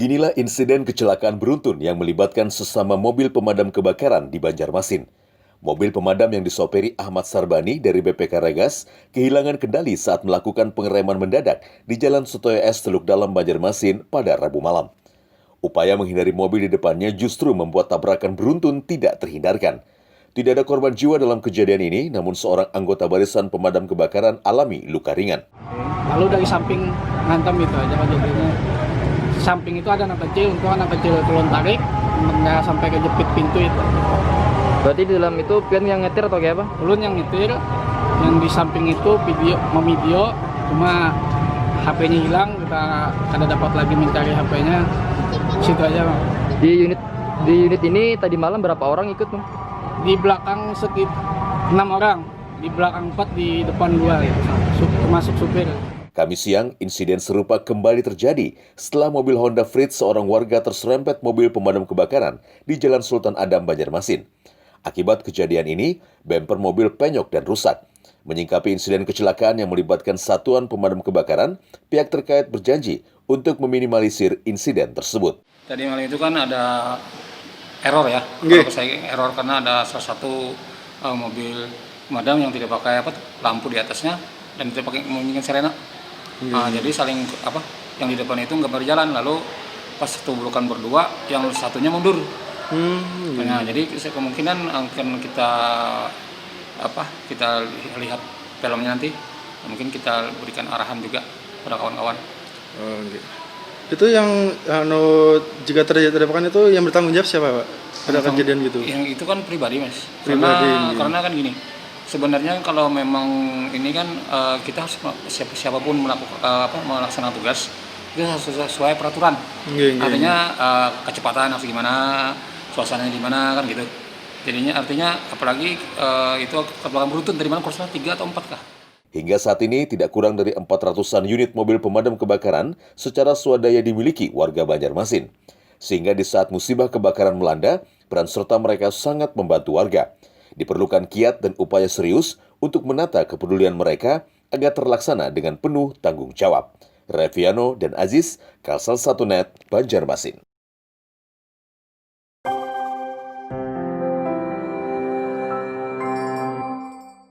Beginilah insiden kecelakaan beruntun yang melibatkan sesama mobil pemadam kebakaran di Banjarmasin. Mobil pemadam yang disopiri Ahmad Sarbani dari BPK Ragas kehilangan kendali saat melakukan pengereman mendadak di Jalan Sutoyo S Teluk Dalam Banjarmasin pada Rabu malam. Upaya menghindari mobil di depannya justru membuat tabrakan beruntun tidak terhindarkan. Tidak ada korban jiwa dalam kejadian ini, namun seorang anggota barisan pemadam kebakaran alami luka ringan. Lalu dari samping ngantem itu aja kejadiannya. Samping itu ada anak kecil, untuk anak kecil turun tarik, nggak sampai kejepit pintu itu. Berarti di dalam itu pian yang nyetir atau kayak apa? Ulun yang nyetir, yang di samping itu video, cuma HP-nya hilang, kita kada dapat lagi mencari HP-nya. Situ aja, Bang. Di unit ini tadi malam berapa orang ikut, Bang? Di belakang sekitar 6 orang, di belakang 4, di depan 2 gitu, termasuk supir. Kamis siang, insiden serupa kembali terjadi setelah mobil Honda Freed seorang warga terserempet mobil pemadam kebakaran di Jalan Sultan Adam, Banjarmasin. Akibat kejadian ini, bemper mobil penyok dan rusak. Menyingkapi insiden kecelakaan yang melibatkan satuan pemadam kebakaran, pihak terkait berjanji untuk meminimalisir insiden tersebut. Tadi malam itu kan ada error ya, kalau saya error karena ada salah satu mobil pemadam yang tidak pakai lampu di atasnya dan tidak pakai membunyikan sirena. Jadi saling yang di depan itu nggak berjalan, lalu pas tuburukan berdua, yang satunya mundur. Nah, jadi kemungkinan akan kita lihat filmnya nanti, mungkin kita berikan arahan juga pada kawan-kawan. Itu yang jika terjadi tabrakan itu yang bertanggung jawab siapa, Pak? Pada kejadian gitu? Yang itu kan pribadi, Mas. Pribadi. Karena kan gini. Sebenarnya kalau memang ini kan kita harus siapapun melaksanakan tugas itu harus sesuai peraturan. Artinya kecepatan harus gimana, suasananya gimana kan gitu. Jadinya artinya apalagi itu kebakaran beruntun dari mana kurang 3 atau 4 kah? Hingga saat ini tidak kurang dari 400-an unit mobil pemadam kebakaran secara swadaya dimiliki warga Banjarmasin. Sehingga di saat musibah kebakaran melanda, peran serta mereka sangat membantu warga. Diperlukan kiat dan upaya serius untuk menata kepedulian mereka agar terlaksana dengan penuh tanggung jawab. Reviano dan Aziz, Kalsel 1 Net, Banjarmasin.